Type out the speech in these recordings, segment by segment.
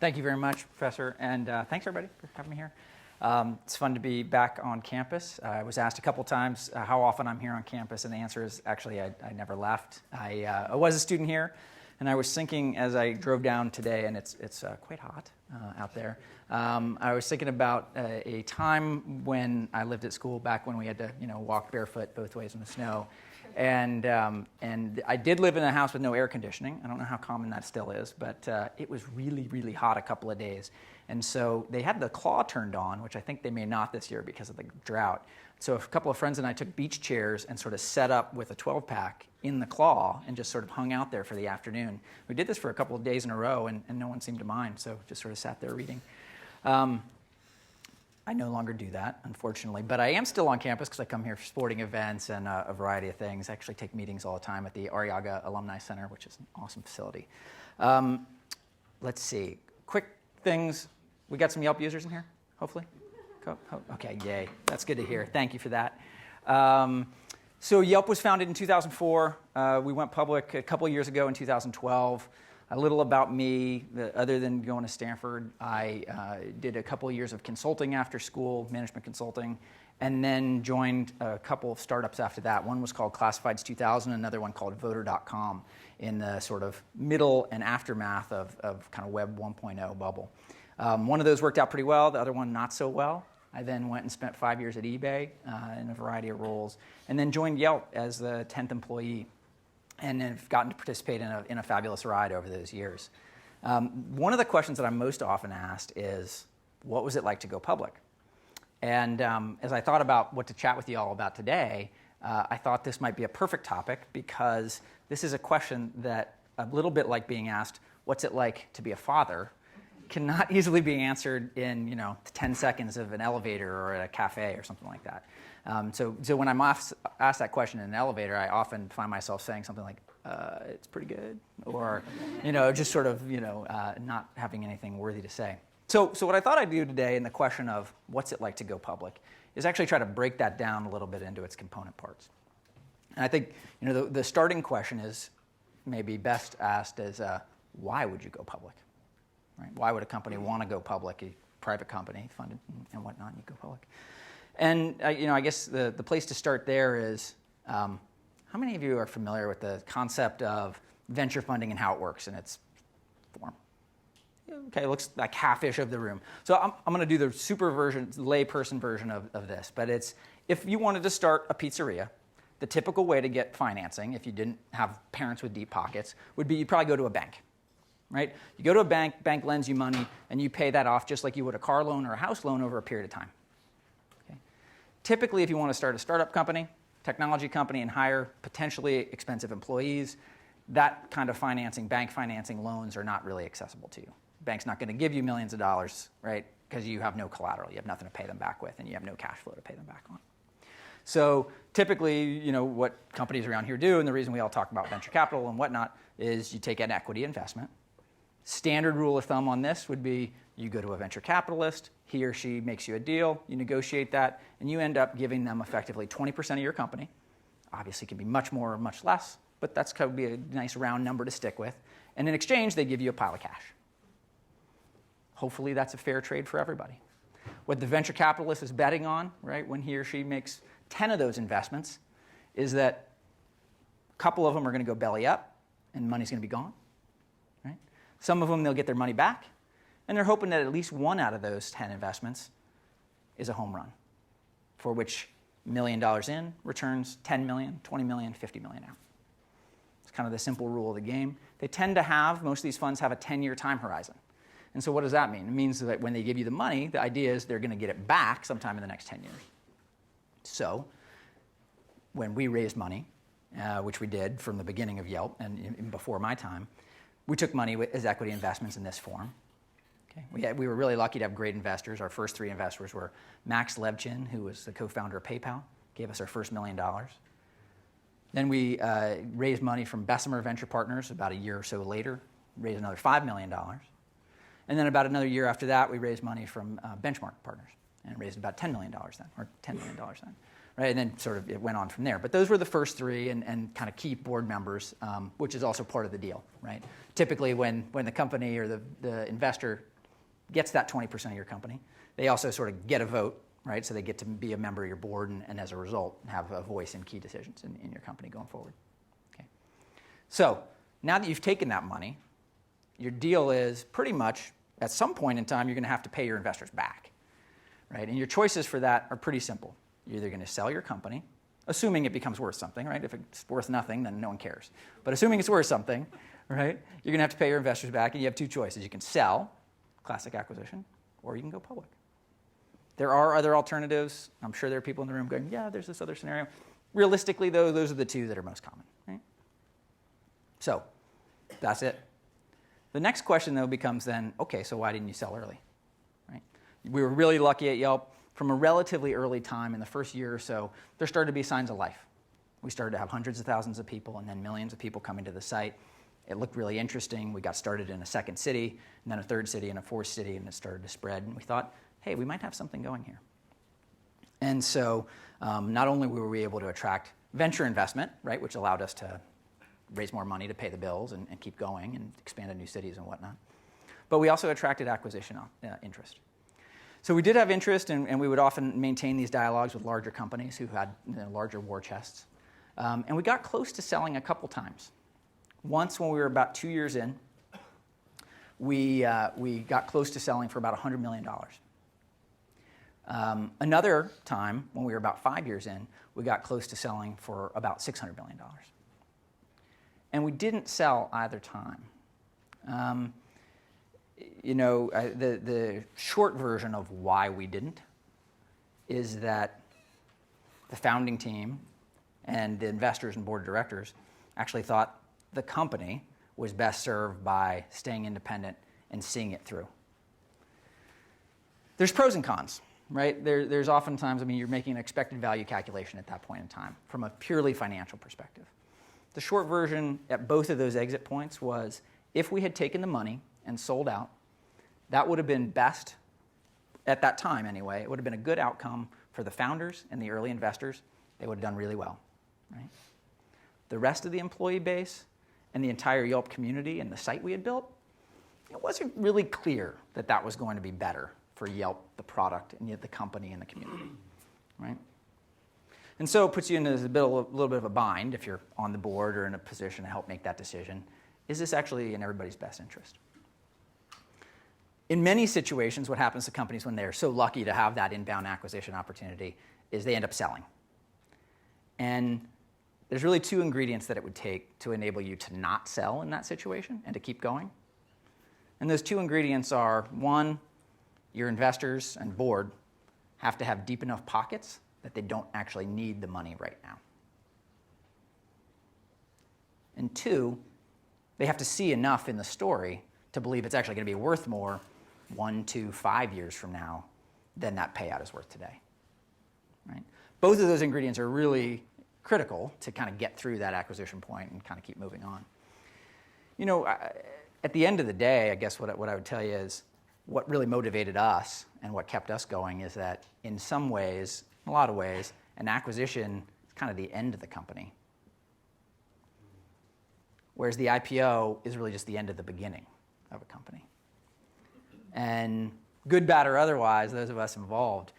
Thank you very much, Professor, and thanks everybody for having me here. It's fun to be back on campus. I was asked a couple times how often I'm here on campus, and the answer is actually I never left. I was a student here, and I was thinking as I drove down today, and it's quite hot out there. I was thinking about a time when I lived at school back when we had to walk barefoot both ways in the snow. And I did live in a house with no air conditioning. I don't know how common that still is, but it was really, really hot a couple of days. And so they had the claw turned on, which I think they may not this year because of the drought. So a couple of friends and I took beach chairs and sort of set up with a 12-pack in the claw and just sort of hung out there for the afternoon. We did this for a couple of days in a row, and no one seemed to mind, so just sort of sat there reading. I no longer do that, unfortunately, but I am still on campus because I come here for sporting events and a variety of things. I actually take meetings all the time at the Arriaga Alumni Center, which is an awesome facility. Let's see. Quick things. We got some Yelp users in here, hopefully? Okay, yay. That's good to hear. Thank you for that. So Yelp was founded in 2004. We went public a couple years ago in 2012. A little about me, other than going to Stanford, I did a couple of years of consulting after school, management consulting, and then joined a couple of startups after that. One was called Classifieds 2000, another one called Voter.com in the sort of middle and aftermath of kind of Web 1.0 bubble. One of those worked out pretty well, the other one not so well. I then went and spent 5 years at eBay in a variety of roles, and then joined Yelp as the 10th employee. And have gotten to participate in a fabulous ride over those years. One of the questions that I'm most often asked is, what was it like to go public? And as I thought about what to chat with you all about today, I thought this might be a perfect topic because this is a question that, a little bit like being asked, what's it like to be a father, cannot easily be answered in 10 seconds of an elevator or at a cafe or something like that. So when I'm asked that question in an elevator, I often find myself saying something like, it's pretty good, or just sort of not having anything worthy to say. So what I thought I'd do today in the question of what's it like to go public is actually try to break that down a little bit into its component parts. And I think the starting question is maybe best asked as why would you go public? Right? Why would a company want to go public, a private company funded and whatnot, you go public? And I guess the place to start there is, how many of you are familiar with the concept of venture funding and how it works in its form? Okay, it looks like half-ish of the room. So I'm going to do the super version, layperson version of this. But it's, if you wanted to start a pizzeria, the typical way to get financing, if you didn't have parents with deep pockets, would be you'd probably go to a bank. Right? You go to a bank, bank lends you money, and you pay that off just like you would a car loan or a house loan over a period of time. Okay? Typically, if you want to start a startup company, technology company, and hire potentially expensive employees, that kind of financing, bank financing loans are not really accessible to you. The bank's not going to give you millions of dollars, right? Because you have no collateral, you have nothing to pay them back with, and you have no cash flow to pay them back on. So typically, what companies around here do, and the reason we all talk about venture capital and whatnot, is you take an equity investment. Standard rule of thumb on this would be you go to a venture capitalist, he or she makes you a deal, you negotiate that, and you end up giving them effectively 20% of your company. Obviously, it can be much more or much less, but that's going to be a nice round number to stick with. And in exchange, they give you a pile of cash. Hopefully, that's a fair trade for everybody. What the venture capitalist is betting on, right, when he or she makes 10 of those investments, is that a couple of them are going to go belly up, and money's going to be gone. Some of them, they'll get their money back, and they're hoping that at least one out of those 10 investments is a home run, for which $1 million in returns 10 million, 20 million, 50 million out. It's kind of the simple rule of the game. They tend to have, most of these funds have a 10-year time horizon. And so what does that mean? It means that when they give you the money, the idea is they're going to get it back sometime in the next 10 years. So when we raised money, which we did from the beginning of Yelp and before my time, we took money as equity investments in this form. Okay? We were really lucky to have great investors. Our first 3 investors were Max Levchin, who was the co-founder of PayPal, gave us our first $1 million. Then we raised money from Bessemer Venture Partners about a year or so later, raised another $5 million. And then about another year after that, we raised money from Benchmark Partners and raised about $10 million then, or $10 million then. Right, and then sort of it went on from there. But those were the first 3 and kind of key board members, which is also part of the deal. Right? Typically when the company or the investor gets that 20% of your company. They also sort of get a vote, right? So they get to be a member of your board and as a result, have a voice in key decisions in your company going forward. Okay. So now that you've taken that money, your deal is pretty much at some point in time, you're going to have to pay your investors back, right? And your choices for that are pretty simple. You're either going to sell your company, assuming it becomes worth something, right? If it's worth nothing, then no one cares. But assuming it's worth something, right, you're going to have to pay your investors back, and you have two choices. You can sell, classic acquisition, or you can go public. There are other alternatives. I'm sure there are people in the room going, yeah, there's this other scenario. Realistically, though, those are the two that are most common, right? So that's it. The next question, though, becomes then, okay, so why didn't you sell early, right? We were really lucky at Yelp. From a relatively early time, in the first year or so, there started to be signs of life. We started to have hundreds of thousands of people and then millions of people coming to the site. It looked really interesting. We got started in a second city, and then a third city, and a fourth city, and it started to spread. And we thought, hey, we might have something going here. And so not only were we able to attract venture investment, right, which allowed us to raise more money to pay the bills and keep going and expand to new cities and whatnot, but we also attracted acquisition interest. So we did have interest, and we would often maintain these dialogues with larger companies who had larger war chests. And we got close to selling a couple times. Once, when we were about 2 years in, we got close to selling for about $100 million. Another time, when we were about 5 years in, we got close to selling for about $600 million. And we didn't sell either time. The short version of why we didn't is that the founding team and the investors and board of directors actually thought the company was best served by staying independent and seeing it through. There's pros and cons, right? There's oftentimes, you're making an expected value calculation at that point in time from a purely financial perspective. The short version at both of those exit points was if we had taken the money and sold out, that would have been best, at that time anyway, it would have been a good outcome for the founders and the early investors. They would have done really well, right? The rest of the employee base and the entire Yelp community and the site we had built, it wasn't really clear that that was going to be better for Yelp, the product, and yet the company and the community, right? And so it puts you in a little bit of a bind if you're on the board or in a position to help make that decision. Is this actually in everybody's best interest? In many situations, what happens to companies when they're so lucky to have that inbound acquisition opportunity is they end up selling. And there's really two ingredients that it would take to enable you to not sell in that situation and to keep going. And those two ingredients are, one, your investors and board have to have deep enough pockets that they don't actually need the money right now. And two, they have to see enough in the story to believe it's actually going to be worth more 1 to 5 years from now than that payout is worth today, right? Both of those ingredients are really critical to kind of get through that acquisition point and kind of keep moving on. At the end of the day, I guess what I would tell you is what really motivated us and what kept us going is that in some ways, in a lot of ways, an acquisition is kind of the end of the company, whereas the IPO is really just the end of the beginning of a company. And good, bad, or otherwise, those of us involved,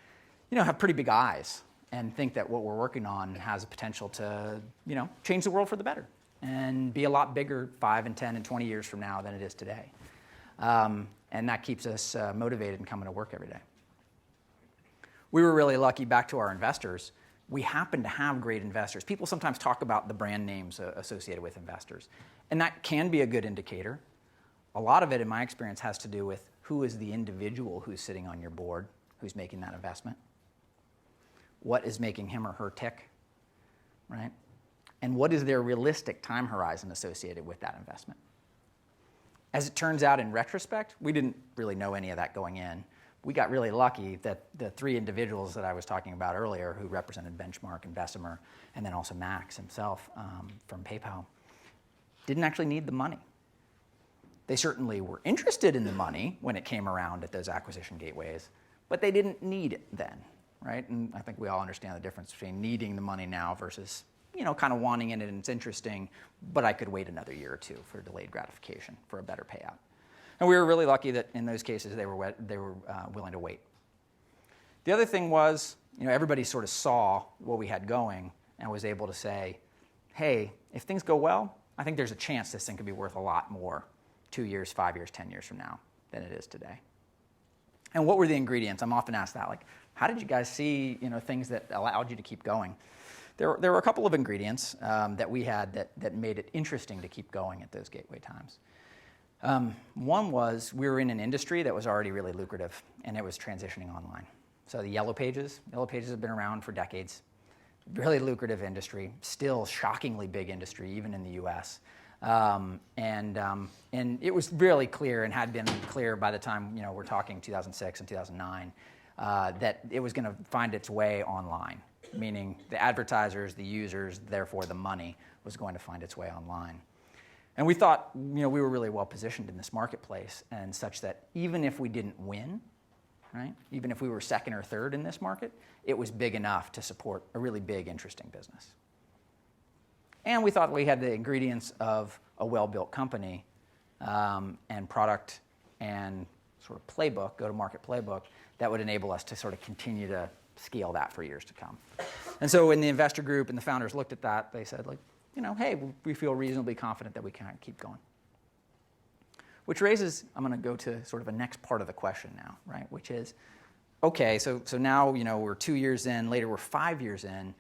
have pretty big eyes and think that what we're working on has the potential to, change the world for the better and be a lot bigger 5 and 10 and 20 years from now than it is today. And that keeps us motivated and coming to work every day. We were really lucky, back to our investors. We happen to have great investors. People sometimes talk about the brand names associated with investors, and that can be a good indicator. A lot of it, in my experience, has to do with who is the individual who's sitting on your board, who's making that investment. What is making him or her tick, right? And what is their realistic time horizon associated with that investment? As it turns out, in retrospect, we didn't really know any of that going in. We got really lucky that the 3 individuals that I was talking about earlier, who represented Benchmark and Bessemer, and then also Max himself from PayPal, didn't actually need the money. They certainly were interested in the money when it came around at those acquisition gateways, but they didn't need it then, right? And I think we all understand the difference between needing the money now versus, kind of wanting it and it's interesting, but I could wait another year or two for delayed gratification for a better payout. And we were really lucky that in those cases they were willing to wait. The other thing was, everybody sort of saw what we had going and was able to say, hey, if things go well, I think there's a chance this thing could be worth a lot more 2 years, 5 years, 10 years from now than it is today. And what were the ingredients? I'm often asked that, like, how did you guys see, things that allowed you to keep going? There were a couple of ingredients that we had that made it interesting to keep going at those gateway times. One was we were in an industry that was already really lucrative, and it was transitioning online. So the Yellow Pages have been around for decades. Really lucrative industry, still shockingly big industry, even in the U.S. And it was really clear, and had been clear by the time we're talking 2006 and 2009, that it was going to find its way online, meaning the advertisers, the users, therefore the money was going to find its way online. And we thought we were really well positioned in this marketplace, and such that even if we didn't win, right, even if we were second or third in this market, it was big enough to support a really big, interesting business. And we thought we had the ingredients of a well-built company and product and sort of playbook, go-to-market playbook, that would enable us to sort of continue to scale that for years to come. And so when the investor group and the founders looked at that, they said, hey, we feel reasonably confident that we can keep going. Which raises, I'm going to go to sort of a next part of the question now, right? Which is, okay, so now we're 2 years in, later we're 5 years in,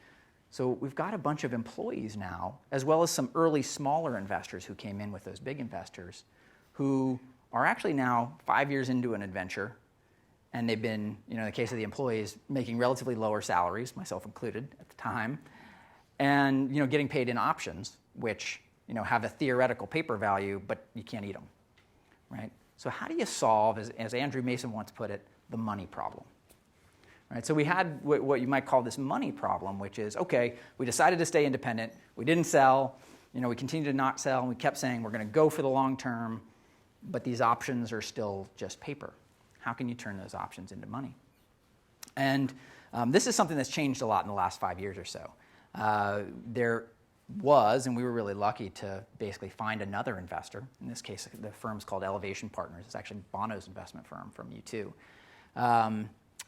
so we've got a bunch of employees now, as well as some early smaller investors who came in with those big investors, who are actually now 5 years into an adventure, and they've been, in the case of the employees, making relatively lower salaries, myself included at the time, and getting paid in options, which have a theoretical paper value, but you can't eat them. Right? So how do you solve, as Andrew Mason once put it, the money problem? Right? So we had what you might call this money problem, which is, okay, we decided to stay independent, we didn't sell, we continued to not sell, and we kept saying we're going to go for the long term, but these options are still just paper. How can you turn those options into money? And this is something that's changed a lot in the last 5 years or so. There was, and we were really lucky to basically find another investor. In this case, the firm's called Elevation Partners. It's actually Bono's investment firm from U2.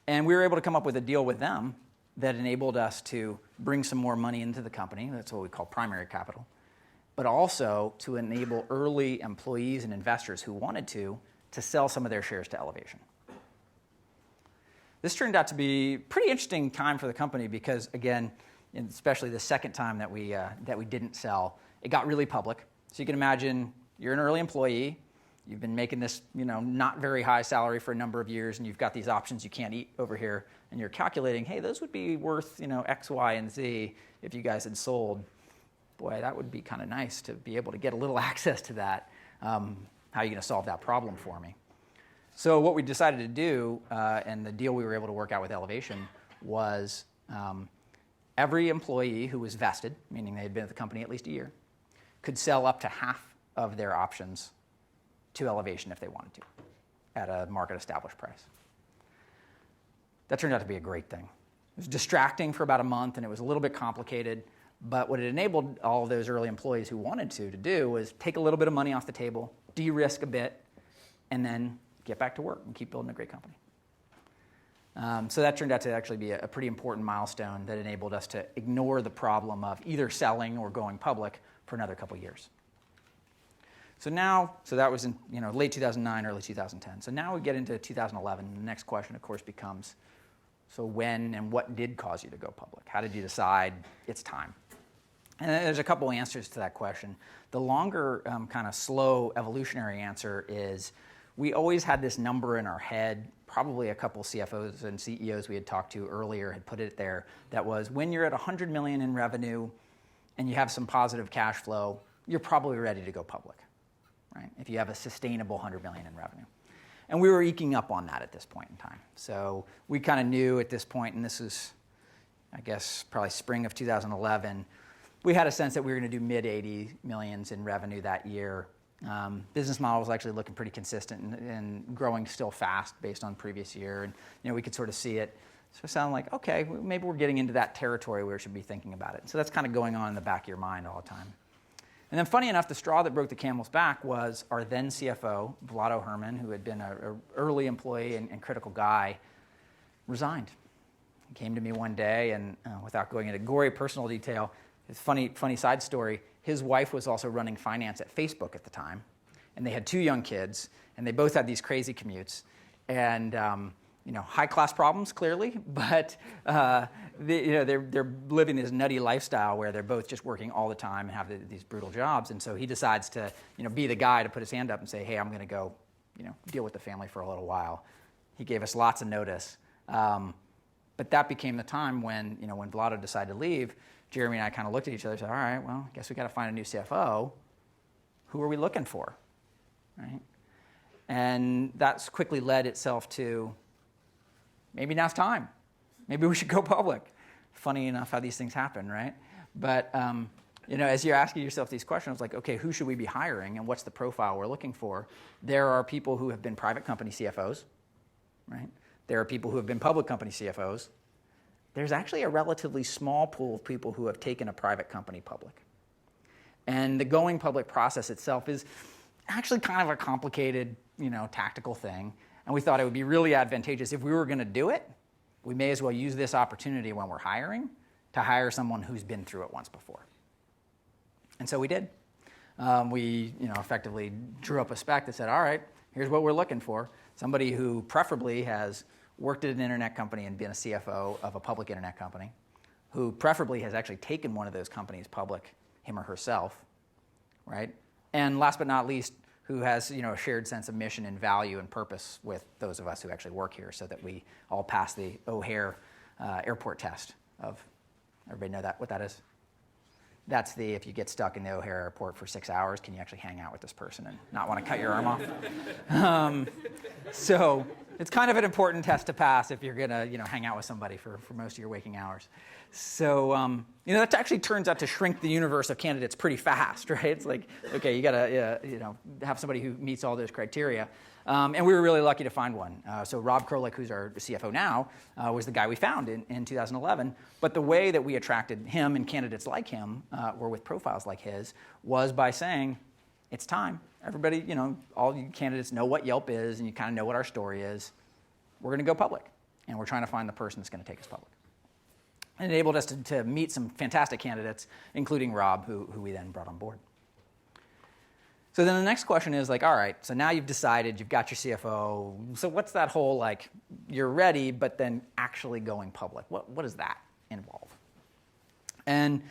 And we were able to come up with a deal with them that enabled us to bring some more money into the company. That's what we call primary capital. But also to enable early employees and investors who wanted to sell some of their shares to Elevation. This turned out to be a pretty interesting time for the company because, again, and especially the second time that we didn't sell, it got really public. So you can imagine you're an early employee, you've been making this not very high salary for a number of years, and you've got these options you can't eat over here, and you're calculating, hey, those would be worth X, Y, and Z if you guys had sold. Boy, that would be kind of nice to be able to get a little access to that. How are you going to solve that problem for me? So what we decided to do, and the deal we were able to work out with Elevation, was every employee who was vested, meaning they had been at the company at least a year, could sell up to half of their options to Elevation if they wanted to, at a market-established price. That turned out to be a great thing. It was distracting for about a month, and it was a little bit complicated, but what it enabled all of those early employees who wanted to do was take a little bit of money off the table, de-risk a bit, and then get back to work and keep building a great company. So that turned out to actually be a pretty important milestone that enabled us to ignore the problem of either selling or going public for another couple years. So that was in late 2009, early 2010. So now we get into 2011. And the next question, of course, becomes, so when and what did cause you to go public? How did you decide it's time? And there's a couple answers to that question. The longer, kind of slow evolutionary answer is we always had this number in our head. Probably a couple CFOs and CEOs we had talked to earlier had put it there. That was when you're at 100 million in revenue and you have some positive cash flow, you're probably ready to go public, right? If you have a sustainable 100 million in revenue. And we were eking up on that at this point in time. So we kind of knew at this point, and this is, I guess, probably spring of 2011, we had a sense that we were going to do mid 80 millions in revenue that year. Business model was actually looking pretty consistent and growing still fast based on previous year. And we could sort of see it. So it sounded like, okay, maybe we're getting into that territory where we should be thinking about it. So that's kind of going on in the back of your mind all the time. And then funny enough, the straw that broke the camel's back was our then CFO, Vlado Herman, who had been an early employee and critical guy, resigned. He came to me one day, and without going into gory personal detail, it's funny side story. His wife was also running finance at Facebook at the time, and they had 2 young kids, and they both had these crazy commutes, and high-class problems clearly, but they're living this nutty lifestyle where they're both just working all the time and have these brutal jobs. And so he decides to be the guy to put his hand up and say, hey, I'm going to go deal with the family for a little while. He gave us lots of notice. But that became the time when Vlado decided to leave. Jeremy and I kind of looked at each other and said, all right, well, I guess we got to find a new CFO. Who are we looking for, right? And that's quickly led itself to, maybe now's time. Maybe we should go public. Funny enough how these things happen, right? But as you're asking yourself these questions, like, okay, who should we be hiring and what's the profile we're looking for? There are people who have been private company CFOs, right? There are people who have been public company CFOs. There's actually a relatively small pool of people who have taken a private company public. And the going public process itself is actually kind of a complicated, tactical thing. And we thought it would be really advantageous if we were going to do it, we may as well use this opportunity when we're hiring to hire someone who's been through it once before. And so we did. We effectively drew up a spec that said, all right, here's what we're looking for. Somebody who preferably has worked at an internet company and been a CFO of a public internet company, who preferably has actually taken one of those companies public, him or herself, right? And last but not least, who has a shared sense of mission and value and purpose with those of us who actually work here, so that we all pass the O'Hare airport test of, everybody know what that is? That's if you get stuck in the O'Hare airport for 6 hours, can you actually hang out with this person and not want to cut your arm off? So it's kind of an important test to pass if you're going to hang out with somebody for most of your waking hours. So that actually turns out to shrink the universe of candidates pretty fast, right? It's like, okay, you got to have somebody who meets all those criteria. And we were really lucky to find one. So Rob Krolik, who's our CFO now, was the guy we found in 2011. But the way that we attracted him and candidates like him, or with profiles like his, was by saying, it's time. Everybody, all you candidates know what Yelp is, and you kind of know what our story is. We're going to go public, and we're trying to find the person that's going to take us public. It enabled us to meet some fantastic candidates, including Rob, who we then brought on board. So then the next question is like, all right, so now you've decided, you've got your CFO. So what's that whole, you're ready, but then actually going public? What does that involve? And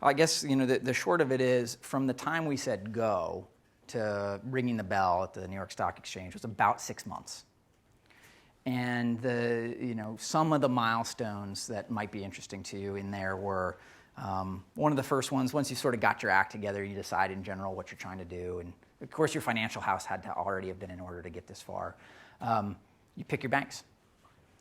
I guess, the short of it is, from the time we said go to ringing the bell at the New York Stock Exchange was about 6 months. And some of the milestones that might be interesting to you in there were, one of the first ones, once you sort of got your act together, you decide in general what you're trying to do. And of course, your financial house had to already have been in order to get this far. You pick your banks.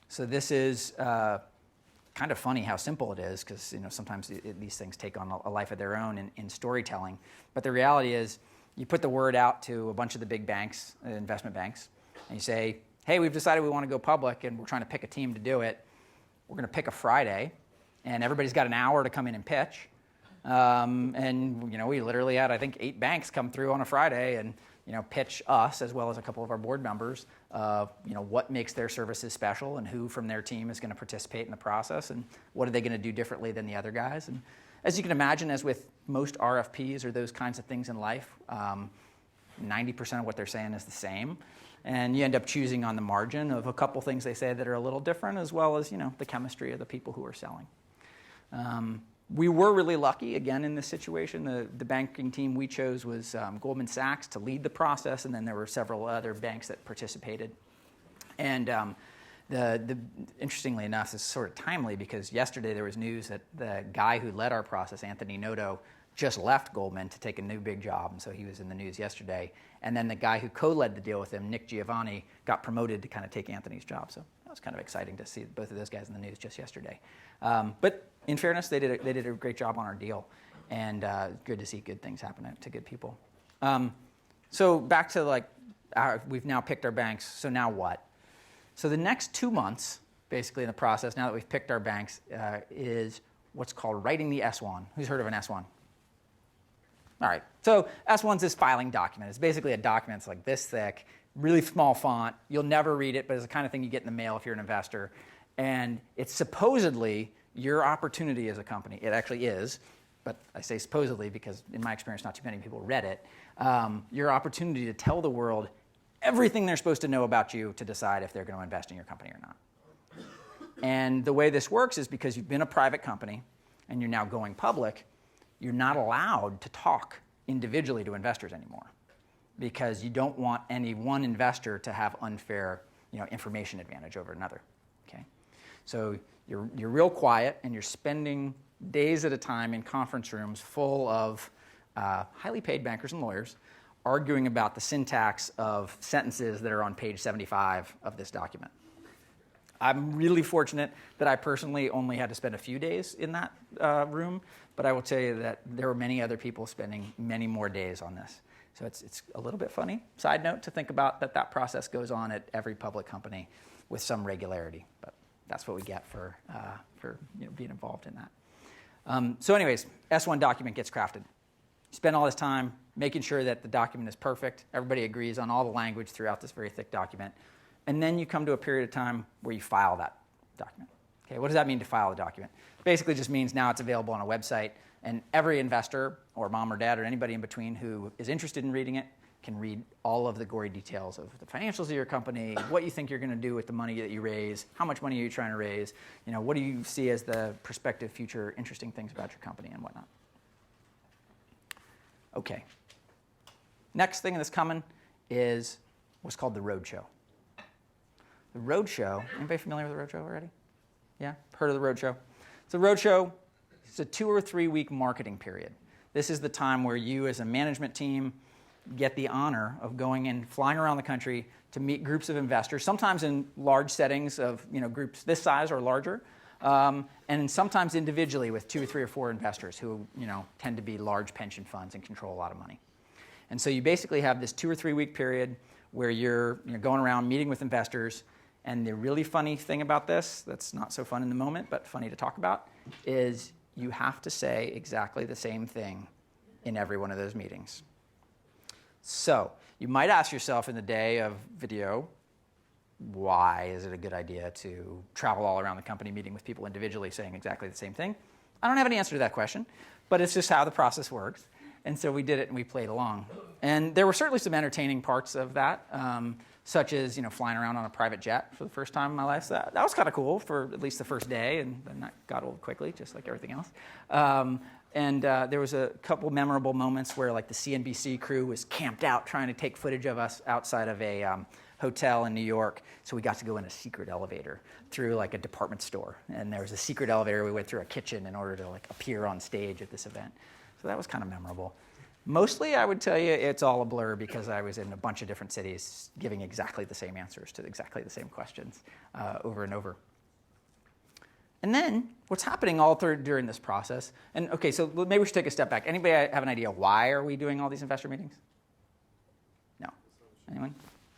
So this is kind of funny how simple it is, because sometimes these things take on a life of their own in storytelling. But the reality is, you put the word out to a bunch of the big banks, investment banks, and you say, hey, we've decided we want to go public, and we're trying to pick a team to do it. We're going to pick a Friday, and everybody's got an hour to come in and pitch. And we literally had, I think, 8 banks come through on a Friday and pitch us, as well as a couple of our board members, what makes their services special, and who from their team is going to participate in the process, and what are they going to do differently than the other guys. And as you can imagine, as with most RFPs or those kinds of things in life, 90% of what they're saying is the same. And you end up choosing on the margin of a couple things they say that are a little different, as well as the chemistry of the people who are selling. We were really lucky, again, in this situation. The banking team we chose was Goldman Sachs to lead the process, and then there were several other banks that participated. And interestingly enough, this is sort of timely, because yesterday there was news that the guy who led our process, Anthony Noto, just left Goldman to take a new big job, and so he was in the news yesterday. And then the guy who co-led the deal with him, Nick Giovanni, got promoted to kind of take Anthony's job. So that was kind of exciting to see both of those guys in the news just yesterday. But in fairness, they did a great job on our deal, and good to see good things happen to good people. So back to we've now picked our banks. So now what? So the next 2 months, basically in the process, now that we've picked our banks, is what's called writing the S1. Who's heard of an S1? All right, So S1's this filing document. It's basically a document that's like this thick, really small font. You'll never read it, but it's the kind of thing you get in the mail if you're an investor. And it's supposedly your opportunity as a company. It actually is, but I say supposedly because in my experience, not too many people read it. Your opportunity to tell the world everything they're supposed to know about you to decide if they're going to invest in your company or not. And the way this works is because you've been a private company and you're now going public, you're not allowed to talk individually to investors anymore because you don't want any one investor to have unfair, information advantage over another. Okay? So you're real quiet and you're spending days at a time in conference rooms full of highly paid bankers and lawyers arguing about the syntax of sentences that are on page 75 of this document. I'm really fortunate that I personally only had to spend a few days in that room, but I will tell you that there were many other people spending many more days on this. So it's a little bit funny, side note, to think about that process goes on at every public company with some regularity, but that's what we get for being involved in that. So anyways, S1 document gets crafted. You spend all this time making sure that the document is perfect. Everybody agrees on all the language throughout this very thick document. And then you come to a period of time where you file that document. Okay, what does that mean to file a document? Basically just means now it's available on a website, and every investor or mom or dad or anybody in between who is interested in reading it can read all of the gory details of the financials of your company, what you think you're going to do with the money that you raise, how much money are you trying to raise, what do you see as the prospective future interesting things about your company and whatnot. Okay. Next thing that's coming is what's called the roadshow. The roadshow, anybody familiar with the roadshow already? Yeah, heard of the roadshow? So the roadshow, it's a 2 or 3 week marketing period. This is the time where you as a management team get the honor of going and flying around the country to meet groups of investors, sometimes in large settings of groups this size or larger, and sometimes individually with 2 or 3 or 4 investors who tend to be large pension funds and control a lot of money. And so you basically have this 2 or 3 week period where you're going around meeting with investors. And the really funny thing about this, that's not so fun in the moment, but funny to talk about, is you have to say exactly the same thing in every one of those meetings. So you might ask yourself in the day of video, why is it a good idea to travel all around the company meeting with people individually saying exactly the same thing? I don't have an answer to that question, but it's just how the process works. And so we did it and we played along. And there were certainly some entertaining parts of that, such as flying around on a private jet for the first time in my life. So that was kind of cool for at least the first day, and then that got old quickly, just like everything else. And there was a couple memorable moments where the CNBC crew was camped out trying to take footage of us outside of a hotel in New York. So we got to go in a secret elevator through a department store. And there was a secret elevator. We went through a kitchen in order to appear on stage at this event. So that was kind of memorable. Mostly, I would tell you, it's all a blur because I was in a bunch of different cities giving exactly the same answers to exactly the same questions over and over. And then, what's happening all during this process, and okay, so maybe we should take a step back. Anybody have an idea why are we doing all these investor meetings? No. Anyone?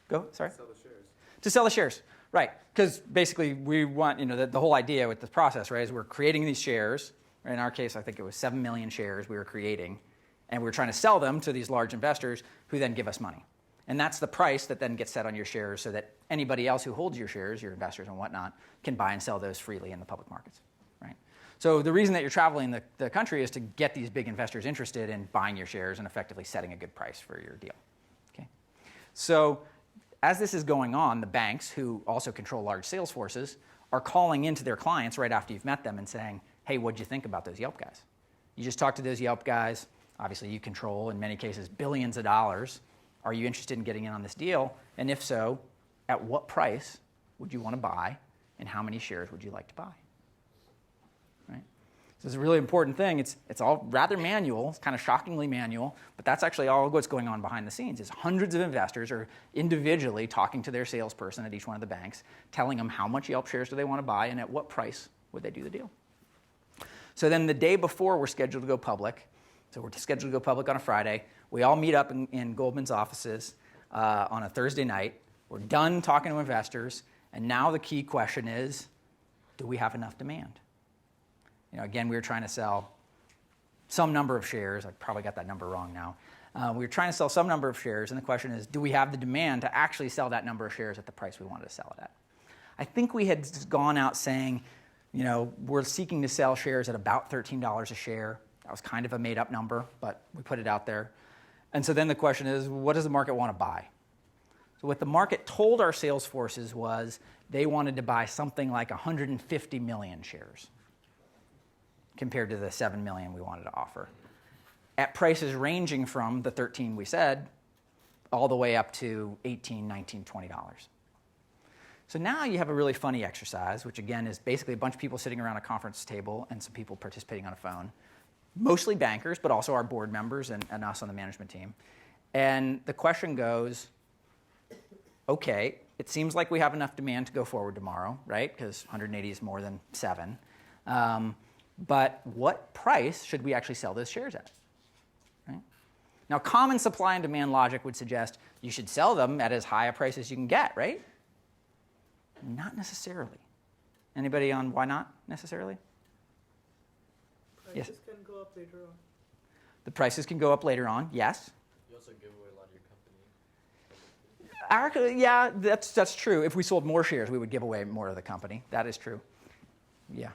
Go, sorry? Sell the shares. To sell the shares, right. Because basically, we want, the whole idea with this process, right, is we're creating these shares. In our case, I think it was 7 million shares we were creating. And we were trying to sell them to these large investors who then give us money. And that's the price that then gets set on your shares so that anybody else who holds your shares, your investors and whatnot, can buy and sell those freely in the public markets, right? So the reason that you're traveling the country is to get these big investors interested in buying your shares and effectively setting a good price for your deal, okay? So as this is going on, the banks, who also control large sales forces, are calling into their clients right after you've met them and saying, hey, what'd you think about those Yelp guys? You just talked to those Yelp guys. Obviously, you control, in many cases, billions of dollars. Are you interested in getting in on this deal? And if so, at what price would you want to buy, and how many shares would you like to buy? Right? So it's a really important thing. It's all rather manual. It's kind of shockingly manual, but that's actually all what's going on behind the scenes. Is hundreds of investors are individually talking to their salesperson at each one of the banks, telling them how much Yelp shares do they want to buy, and at what price would they do the deal. So then the day before we're scheduled to go public, so we're scheduled to go public on a Friday. We all meet up in Goldman's offices on a Thursday night. We're done talking to investors, and now the key question is, do we have enough demand? Again, we were trying to sell some number of shares. I probably got that number wrong now. We were trying to sell some number of shares, and the question is, do we have the demand to actually sell that number of shares at the price we wanted to sell it at? I think we had gone out saying, we're seeking to sell shares at about $13 a share. That was kind of a made-up number, but we put it out there. And so then the question is, what does the market want to buy? So what the market told our sales forces was they wanted to buy something like 150 million shares compared to the 7 million we wanted to offer, at prices ranging from the 13 we said all the way up to $18, $19, $20. So now you have a really funny exercise, which again is basically a bunch of people sitting around a conference table and some people participating on a phone, mostly bankers, but also our board members and us on the management team. And the question goes, okay, it seems like we have enough demand to go forward tomorrow, right? Because 180 is more than 7. But what price should we actually sell those shares at? Right? Now, common supply and demand logic would suggest you should sell them at as high a price as you can get, right? Not necessarily. Anybody on why not necessarily? Prices can go up later on. The prices can go up later on, yes. You also give away a lot of your company. Yeah, that's true. If we sold more shares, we would give away more of the company. That is true. Yes.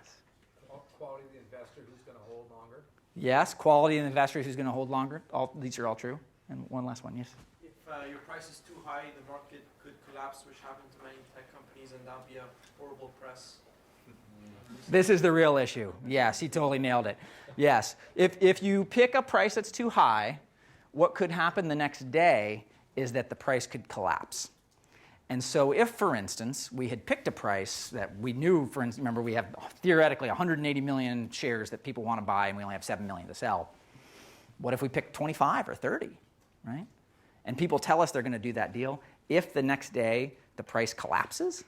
Quality of the investor who's going to hold longer. Yes, quality of the investor who's going to hold longer. These are all true. And one last one, yes. If your price is too high, the market could collapse, which happened to many tech companies, and that would be a horrible press. This is the real issue. Yes, he totally nailed it. Yes. If you pick a price that's too high, what could happen the next day is that the price could collapse. And so if, for instance, we had picked a price that we knew, for instance, remember we have theoretically 180 million shares that people want to buy and we only have 7 million to sell. What if we picked 25 or 30, right? And people tell us they're going to do that deal. If the next day the price collapses,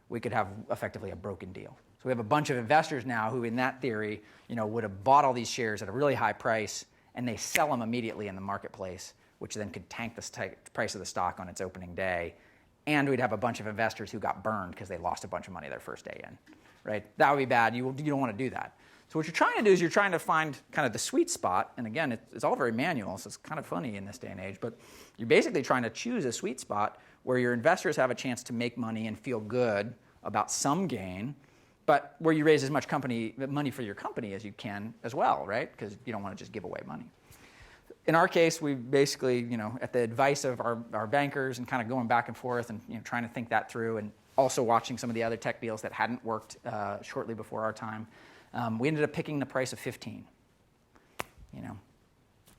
we could have effectively a broken deal. So we have a bunch of investors now who, in that theory, would have bought all these shares at a really high price, and they sell them immediately in the marketplace, which then could tank the price of the stock on its opening day. And we'd have a bunch of investors who got burned because they lost a bunch of money their first day in, right? That would be bad. You don't want to do that. So what you're trying to do is you're trying to find kind of the sweet spot. And again, it's all very manual, so it's kind of funny in this day and age. But you're basically trying to choose a sweet spot where your investors have a chance to make money and feel good about some gain, but where you raise as much money for your company as you can as well, right? Because you don't want to just give away money. In our case, we basically, at the advice of our bankers and kind of going back and forth and trying to think that through, and also watching some of the other tech deals that hadn't worked shortly before our time, we ended up picking the price of 15.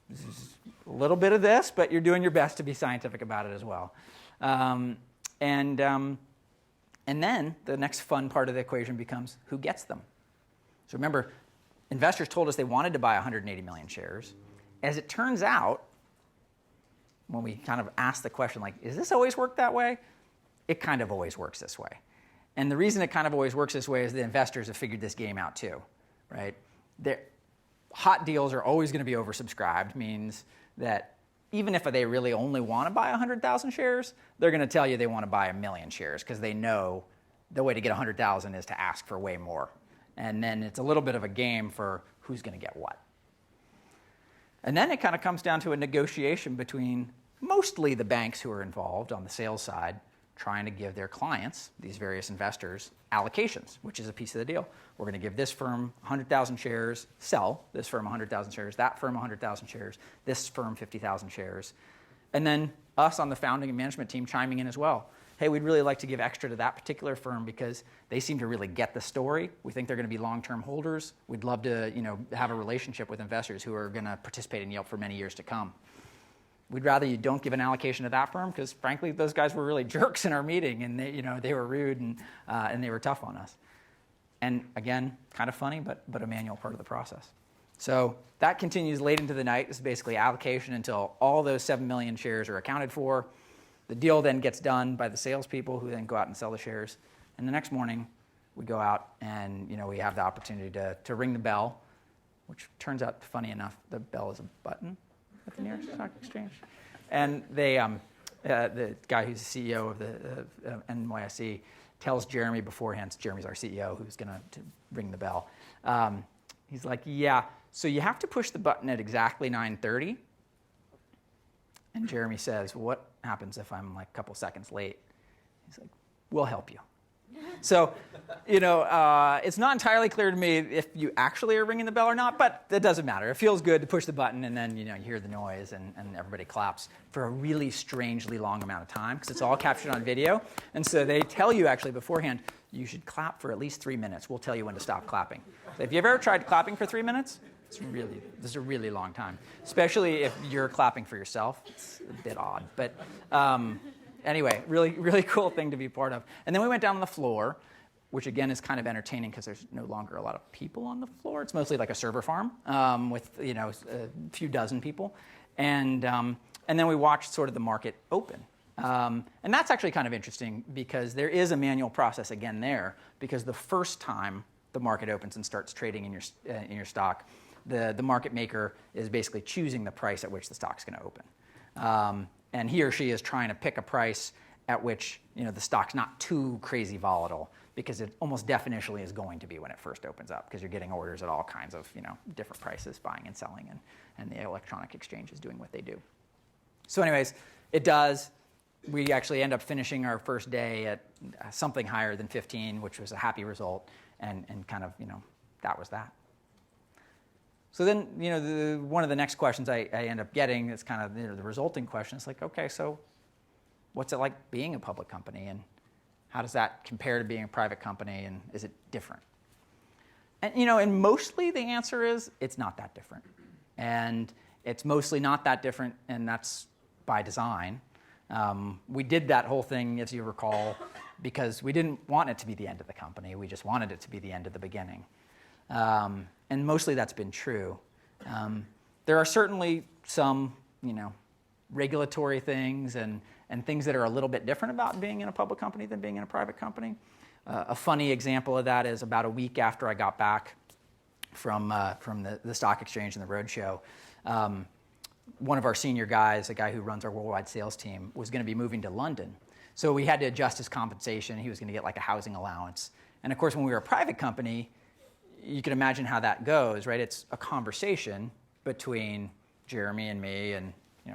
This is a little bit of this, but you're doing your best to be scientific about it as well. And then the next fun part of the equation becomes who gets them. So remember, investors told us they wanted to buy 180 million shares. As it turns out, when we kind of ask the question, like, is this always worked that way? It kind of always works this way. And the reason it kind of always works this way is the investors have figured this game out too, right? Hot deals are always going to be oversubscribed, means that even if they really only want to buy 100,000 shares, they're going to tell you they want to buy 1 million shares because they know the way to get 100,000 is to ask for way more. And then it's a little bit of a game for who's going to get what. And then it kind of comes down to a negotiation between mostly the banks who are involved on the sales side, trying to give their clients, these various investors, allocations, which is a piece of the deal. We're going to give this firm 100,000 shares, sell this firm 100,000 shares, that firm 100,000 shares, this firm 50,000 shares. And then us on the founding and management team chiming in as well. Hey, we'd really like to give extra to that particular firm because they seem to really get the story. We think they're going to be long-term holders. We'd love to, have a relationship with investors who are going to participate in Yelp for many years to come. We'd rather you don't give an allocation to that firm because, frankly, those guys were really jerks in our meeting, and they were rude and they were tough on us. And again, kind of funny, but a manual part of the process. So that continues late into the night. This is basically allocation until all those 7 million shares are accounted for. The deal then gets done by the salespeople who then go out and sell the shares. And the next morning, we go out and we have the opportunity to ring the bell, which turns out, funny enough, the bell is a button at the New York Stock Exchange. And they, the guy who's the CEO of the NYSE tells Jeremy beforehand, Jeremy's our CEO, who's going to ring the bell. He's like, yeah, So you have to push the button at exactly 9:30. And Jeremy says, what happens if I'm like a couple seconds late? He's like, we'll help you. So, it's not entirely clear to me if you actually are ringing the bell or not, but it doesn't matter. It feels good to push the button, and then, you hear the noise, and everybody claps for a really strangely long amount of time, because it's all captured on video. And so they tell you actually beforehand, you should clap for at least 3 minutes. We'll tell you when to stop clapping. So if you've ever tried clapping for 3 minutes, this is a really long time, especially if you're clapping for yourself. It's a bit odd, but anyway, really, really cool thing to be part of. And then we went down on the floor, which again is kind of entertaining because there's no longer a lot of people on the floor. It's mostly like a server farm with a few dozen people, and then we watched sort of the market open. And that's actually kind of interesting because there is a manual process again there, because the first time the market opens and starts trading in your stock, the market maker is basically choosing the price at which the stock's going to open. And he or she is trying to pick a price at which the stock's not too crazy volatile, because it almost definitionally is going to be when it first opens up, because you're getting orders at all kinds of different prices, buying and selling, and the electronic exchange is doing what they do. So anyways, it does. We actually end up finishing our first day at something higher than 15, which was a happy result, and kind of that was that. So then, one of the next questions I end up getting is kind of the resulting question. It's like, okay, so what's it like being a public company, and how does that compare to being a private company, and is it different? And and mostly the answer is it's not that different, and it's mostly not that different, and that's by design. We did that whole thing, as you recall, because we didn't want it to be the end of the company. We just wanted it to be the end of the beginning. And mostly that's been true. There are certainly some, regulatory things and things that are a little bit different about being in a public company than being in a private company. A funny example of that is about a week after I got back from the stock exchange and the roadshow, one of our senior guys, a guy who runs our worldwide sales team, was going to be moving to London. So we had to adjust his compensation. He was going to get like a housing allowance. And of course, when we were a private company, you can imagine how that goes, right? It's a conversation between Jeremy and me and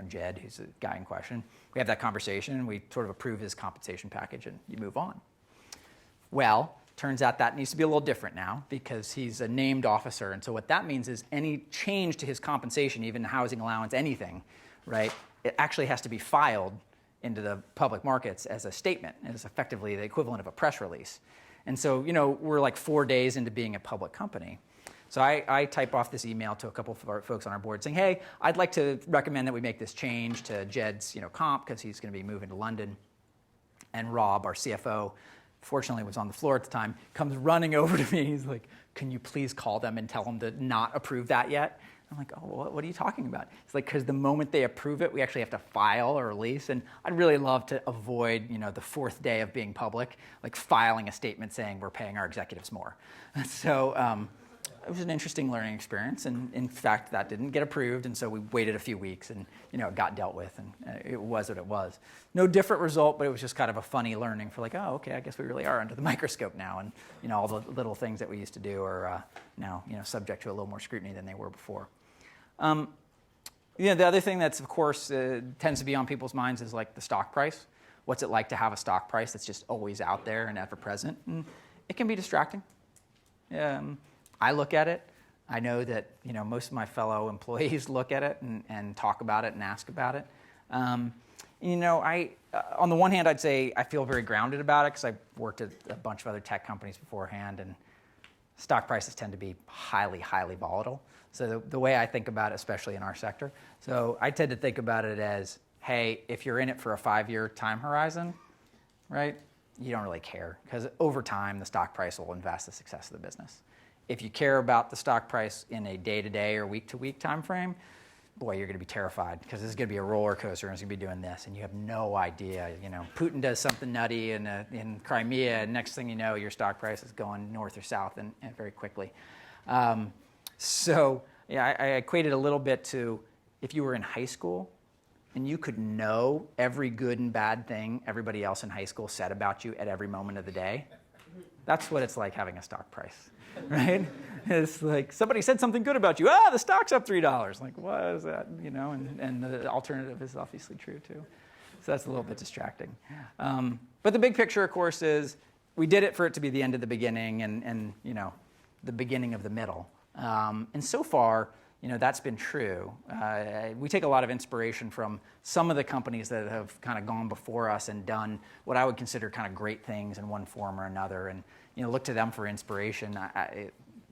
Jed, who's the guy in question. We have that conversation, and we sort of approve his compensation package, and you move on. Well, turns out that needs to be a little different now, because he's a named officer, and so what that means is any change to his compensation, even housing allowance, anything, right, it actually has to be filed into the public markets as a statement. It is effectively the equivalent of a press release. And so, we're like 4 days into being a public company. So I type off this email to a couple of our folks on our board saying, hey, I'd like to recommend that we make this change to Jed's comp, because he's going to be moving to London. And Rob, our CFO, fortunately was on the floor at the time, comes running over to me. He's like, can you please call them and tell them to not approve that yet? I'm like, oh, what are you talking about? It's like, because the moment they approve it, we actually have to file a release. And I'd really love to avoid, the fourth day of being public, like filing a statement saying we're paying our executives more. So it was an interesting learning experience. And in fact, that didn't get approved. And so we waited a few weeks, and, it got dealt with. And it was what it was. No different result, but it was just kind of a funny learning for like, oh, okay, I guess we really are under the microscope now. And, all the little things that we used to do are now, subject to a little more scrutiny than they were before. The other thing that's, of course, tends to be on people's minds is like the stock price. What's it like to have a stock price that's just always out there and ever present? And it can be distracting. I look at it. I know that most of my fellow employees look at it and talk about it and ask about it. On the one hand, I'd say I feel very grounded about it, because I worked at a bunch of other tech companies beforehand, and stock prices tend to be highly, highly volatile. So the way I think about it, especially in our sector, so I tend to think about it as, hey, if you're in it for a 5-year time horizon, right, you don't really care, because over time, the stock price will invest the success of the business. If you care about the stock price in a day-to-day or week-to-week time frame, boy, you're going to be terrified, because this is going to be a roller coaster, and it's going to be doing this, and you have no idea. Putin does something nutty in Crimea, and next thing you know, your stock price is going north or south and very quickly. So I equate it a little bit to if you were in high school and you could know every good and bad thing everybody else in high school said about you at every moment of the day, That's what it's like having a stock price, right? It's like somebody said something good about you. The stock's up $3. Like, what is that? And the alternative is obviously true too. So that's a little bit distracting. But the big picture, of course, is we did it for it to be the end of the beginning and the beginning of the middle. And so far, that's been true. We take a lot of inspiration from some of the companies that have kind of gone before us and done what I would consider kind of great things in one form or another, and look to them for inspiration.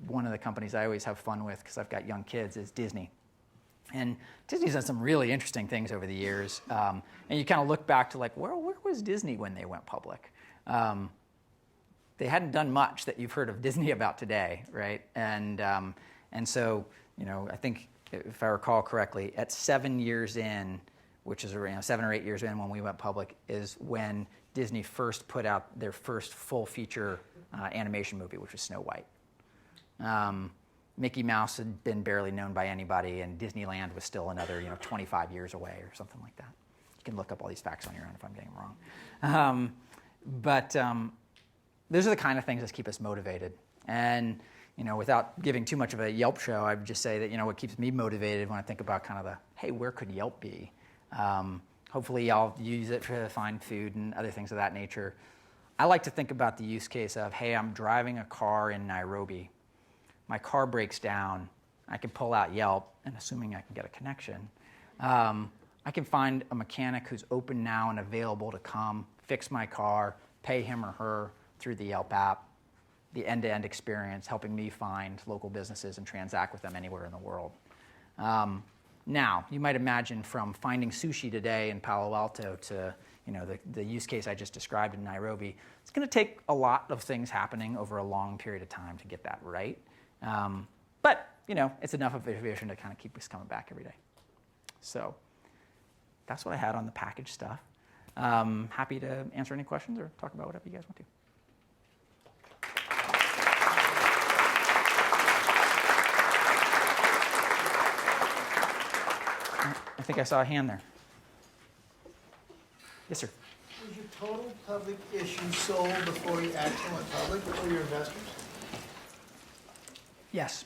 One of the companies I always have fun with, because I've got young kids, is Disney. And Disney's done some really interesting things over the years. And you kind of look back to where was Disney when they went public? They hadn't done much that you've heard of Disney about today, right? And so, I think if I recall correctly, at 7 years in, which is around 7 or 8 years in when we went public, is when Disney first put out their first full feature animation movie, which was Snow White. Mickey Mouse had been barely known by anybody, and Disneyland was still another 25 years away or something like that. You can look up all these facts on your own if I'm getting them wrong. But those are the kind of things that keep us motivated. And without giving too much of a Yelp show, I would just say that what keeps me motivated when I think about kind of hey, where could Yelp be? Hopefully I'll use it to find food and other things of that nature. I like to think about the use case of, hey, I'm driving a car in Nairobi. My car breaks down. I can pull out Yelp, and assuming I can get a connection, I can find a mechanic who's open now and available to come, fix my car, pay him or her through the Yelp app, the end-to-end experience, helping me find local businesses and transact with them anywhere in the world. Now, you might imagine from finding sushi today in Palo Alto to the use case I just described in Nairobi, it's going to take a lot of things happening over a long period of time to get that right. But it's enough of a vision to kind of keep us coming back every day. So that's what I had on the package stuff. Happy to answer any questions or talk about whatever you guys want to. I think I saw a hand there. Yes, sir. Was your total public issue sold before you actually went public for your investors? Yes.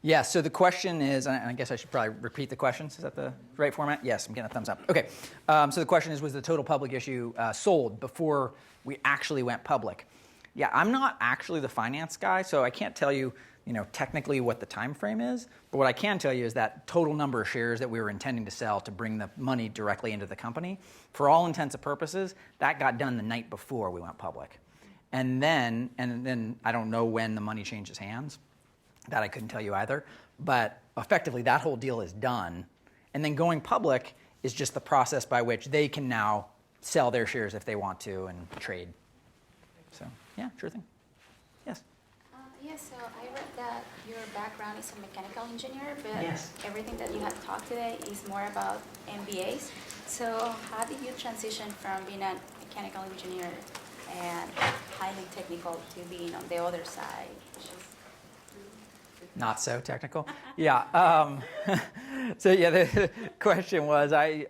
Yeah, so the question is, and I guess I should probably repeat the questions. Is that the right format? Yes, I'm getting a thumbs up. Okay, so the question is, was the total public issue sold before we actually went public? Yeah, I'm not actually the finance guy, so I can't tell you, technically what the time frame is. But what I can tell you is that total number of shares that we were intending to sell to bring the money directly into the company, for all intents and purposes, that got done the night before we went public. And then I don't know when the money changes hands. That I couldn't tell you either. But effectively, that whole deal is done. And then going public is just the process by which they can now sell their shares if they want to and trade. So, yeah, sure thing. Yes? Yes, so I read that your background is a mechanical engineer, but Yes. everything that you have talked today is more about MBAs. So how did you transition from being a mechanical engineer and highly technical to being on the other side, which is Not so technical? Yeah. So yeah, the question was, I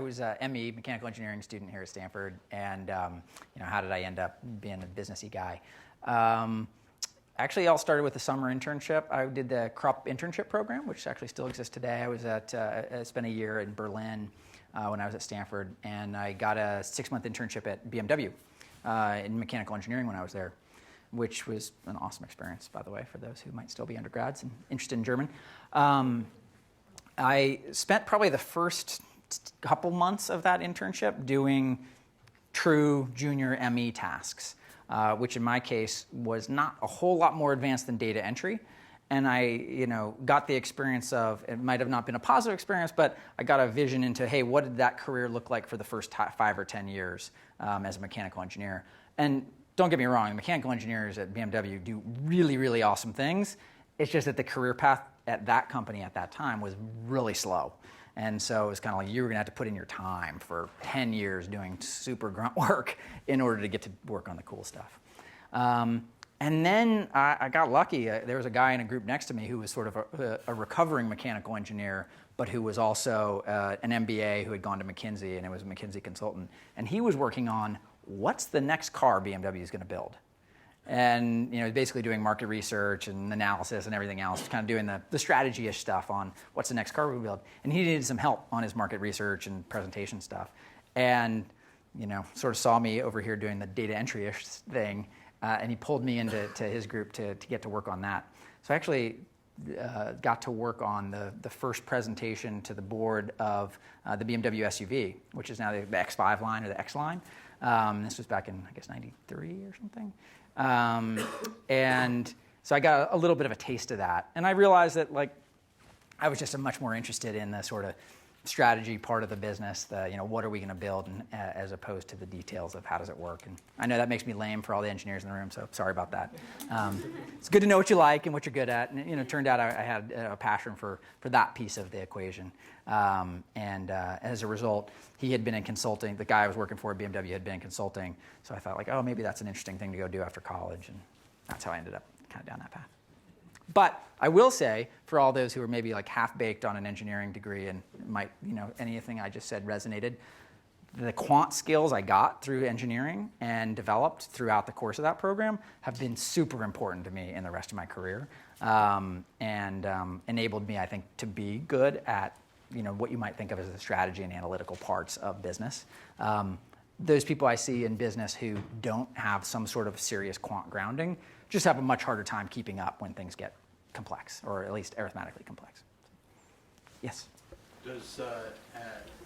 was a ME, mechanical engineering student here at Stanford, and how did I end up being a businessy guy? Actually, it all started with a summer internship. I did the Krupp internship program, which actually still exists today. I spent a year in Berlin when I was at Stanford, and I got a 6-month internship at BMW in mechanical engineering when I was there, which was an awesome experience, by the way, for those who might still be undergrads and interested in German. I spent probably the first couple months of that internship doing true junior ME tasks, which in my case was not a whole lot more advanced than data entry. And I, got the experience of, it might have not been a positive experience, but I got a vision into, hey, what did that career look like for the first 5 or 10 years as a mechanical engineer? And don't get me wrong, mechanical engineers at BMW do really, really awesome things. It's just that the career path at that company at that time was really slow. And so it was kind of like you were going to have to put in your time for 10 years doing super grunt work in order to get to work on the cool stuff. And then I got lucky. There was a guy in a group next to me who was sort of a recovering mechanical engineer, but who was also an MBA who had gone to McKinsey, and it was a McKinsey consultant. And he was working on what's the next car BMW is going to build? And basically doing market research and analysis and everything else, kind of doing the strategy-ish stuff on what's the next car we build. And he needed some help on his market research and presentation stuff. And sort of saw me over here doing the data entry-ish thing, and he pulled me into his group to get to work on that. So I actually got to work on the first presentation to the board of the BMW SUV, which is now the X5 line or the X line. This was back in, I guess, 93 or something. And so I got a little bit of a taste of that. And I realized that I was just much more interested in the sort of strategy part of the business, what are we going to build, and, as opposed to the details of how does it work. And I know that makes me lame for all the engineers in the room, so sorry about that. It's good to know what you like and what you're good at. And it turned out I had a passion for that piece of the equation. And as a result, he had been in consulting. The guy I was working for at BMW had been in consulting. So I thought oh, maybe that's an interesting thing to go do after college. And that's how I ended up kind of down that path. But I will say, for all those who are maybe half-baked on an engineering degree and might, anything I just said resonated, the quant skills I got through engineering and developed throughout the course of that program have been super important to me in the rest of my career, and enabled me, I think, to be good at what you might think of as the strategy and analytical parts of business. Those people I see in business who don't have some sort of serious quant grounding just have a much harder time keeping up when things get complex, or at least arithmetically complex. Yes? Does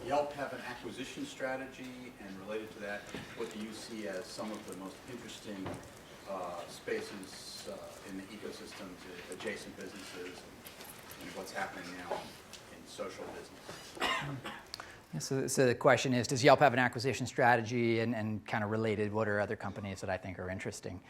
Yelp have an acquisition strategy? And related to that, what do you see as some of the most interesting spaces in the ecosystem to adjacent businesses, and what's happening now in social business? Yeah, so the question is, does Yelp have an acquisition strategy, and kind of related, what are other companies that I think are interesting?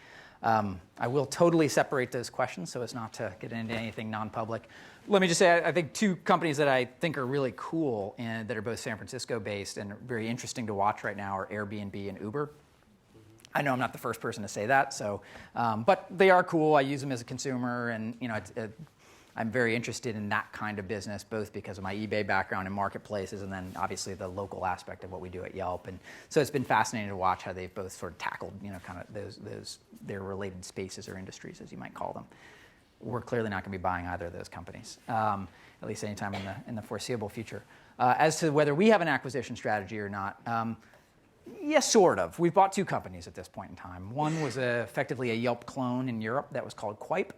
I will totally separate those questions so as not to get into anything non-public. Let me just say, I think two companies that I think are really cool and that are both San Francisco based and very interesting to watch right now are Airbnb and Uber. I know I'm not the first person to say that, but they are cool. I use them as a consumer, and I'm very interested in that kind of business, both because of my eBay background in marketplaces and then obviously the local aspect of what we do at Yelp. And so it's been fascinating to watch how they've both sort of tackled, kind of their related spaces or industries, as you might call them. We're clearly not going to be buying either of those companies, at least anytime in the foreseeable future. As to whether we have an acquisition strategy or not, yes, sort of. We've bought two companies at this point in time. One was effectively a Yelp clone in Europe that was called Quip.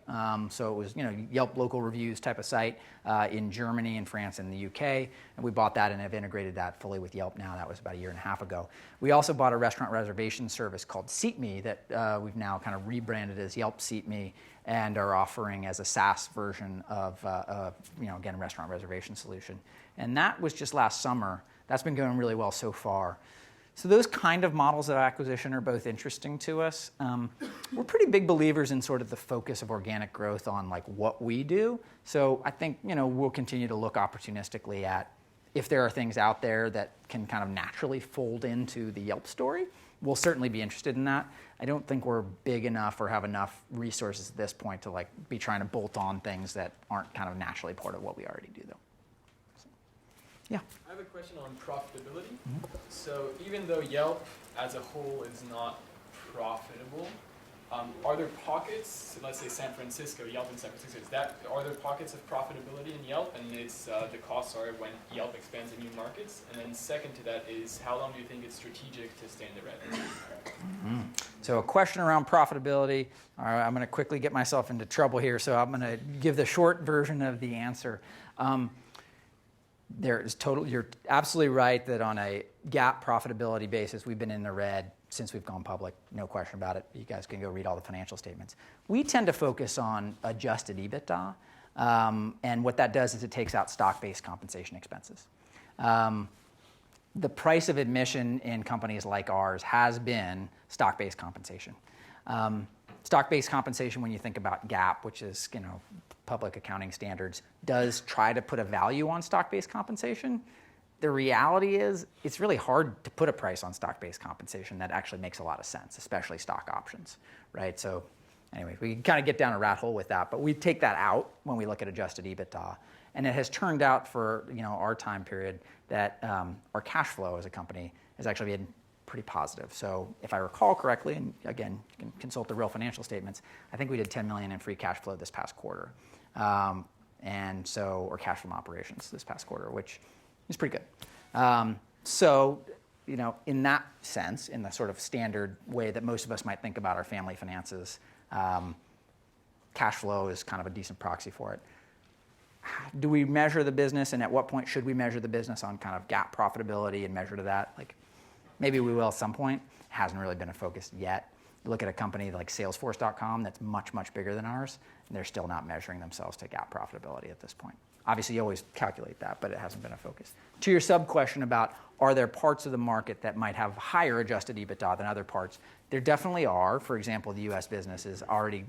So it was, Yelp local reviews type of site in Germany and France and the UK. And we bought that and have integrated that fully with Yelp now. That was about a year and a half ago. We also bought a restaurant reservation service called SeatMe that we've now kind of rebranded as Yelp SeatMe and are offering as a SaaS version of, again, a restaurant reservation solution. And that was just last summer. That's been going really well so far. So those kind of models of acquisition are both interesting to us. We're pretty big believers in sort of the focus of organic growth on what we do. So I think we'll continue to look opportunistically at if there are things out there that can kind of naturally fold into the Yelp story. We'll certainly be interested in that. I don't think we're big enough or have enough resources at this point to be trying to bolt on things that aren't kind of naturally part of what we already do, though. Yeah. I have a question on profitability. Mm-hmm. So even though Yelp as a whole is not profitable, are there pockets, let's say San Francisco, Yelp in San Francisco, are there pockets of profitability in Yelp, and it's the costs are when Yelp expands in new markets? And then second to that is, how long do you think it's strategic to stay in the red? Mm-hmm. So a question around profitability. All right, I'm going to quickly get myself into trouble here, so I'm going to give the short version of the answer. You're absolutely right that on a GAAP profitability basis, we've been in the red since we've gone public, no question about it. You guys can go read all the financial statements. We tend to focus on adjusted EBITDA, and what that does is it takes out stock-based compensation expenses. The price of admission in companies like ours has been stock-based compensation. Stock-based compensation, when you think about GAAP, which is public accounting standards, does try to put a value on stock-based compensation. The reality is it's really hard to put a price on stock-based compensation that actually makes a lot of sense, especially stock options, right? So anyway, we can kind of get down a rat hole with that, but we take that out when we look at adjusted EBITDA. And it has turned out for our time period that our cash flow as a company has actually been pretty positive. So if I recall correctly, and again, you can consult the real financial statements, I think we did $10 million in free cash flow this past quarter. Or cash from operations this past quarter, which is pretty good. In that sense, in the sort of standard way that most of us might think about our family finances, cash flow is kind of a decent proxy for it. Do we measure the business, and at what point should we measure the business on kind of GAAP profitability and measure to that? Like, maybe we will at some point. It hasn't really been a focus yet. You look at a company like Salesforce.com that's much, much bigger than ours, and they're still not measuring themselves to GAAP profitability at this point. Obviously, you always calculate that, but it hasn't been a focus. To your sub-question about are there parts of the market that might have higher adjusted EBITDA than other parts, there definitely are. For example, the U.S. business is already,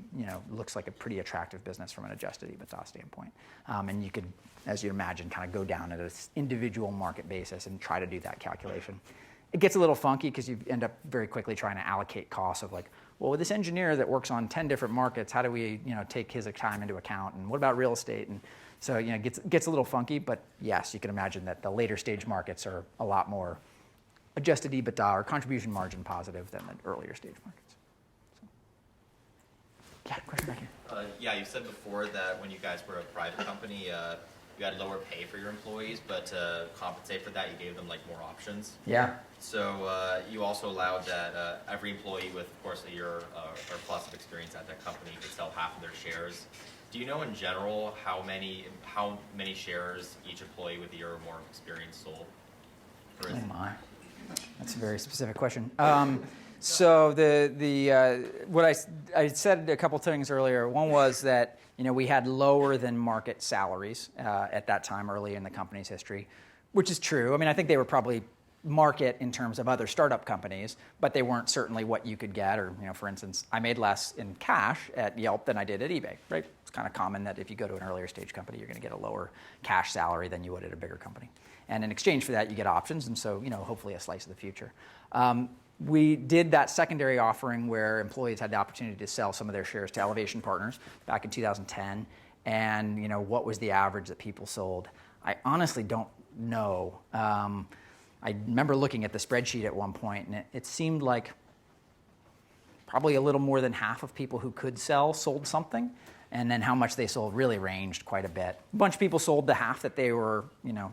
looks like a pretty attractive business from an adjusted EBITDA standpoint. And you could, as you imagine, kind of go down at an individual market basis and try to do that calculation. It gets a little funky because you end up very quickly trying to allocate costs of like, well, with this engineer that works on 10 different markets, how do we, take his time into account? And what about real estate? And so, it gets a little funky, but yes, you can imagine that the later stage markets are a lot more adjusted EBITDA or contribution margin positive than the earlier stage markets. So. Yeah, question back here. You said before that when you guys were a private company, you had lower pay for your employees, but to compensate for that, you gave them like more options. Yeah. So you also allowed that every employee with, of course, a year or plus of experience at that company could sell half of their shares. Do you know in general how many shares each employee with a year or more experience sold? Oh my, that's a very specific question. So what I said a couple things earlier. One was that we had lower than market salaries at that time early in the company's history, which is true. I mean, I think they were probably market in terms of other startup companies, but they weren't certainly what you could get. Or for instance, I made less in cash at Yelp than I did at eBay. Right? It's kind of common that if you go to an earlier stage company, you're going to get a lower cash salary than you would at a bigger company. And in exchange for that, you get options, and so hopefully a slice of the future. We did that secondary offering where employees had the opportunity to sell some of their shares to Elevation Partners back in 2010. And what was the average that people sold? I honestly don't know. I remember looking at the spreadsheet at one point, and it seemed like probably a little more than half of people who could sell sold something, and then how much they sold really ranged quite a bit. A bunch of people sold the half that they were,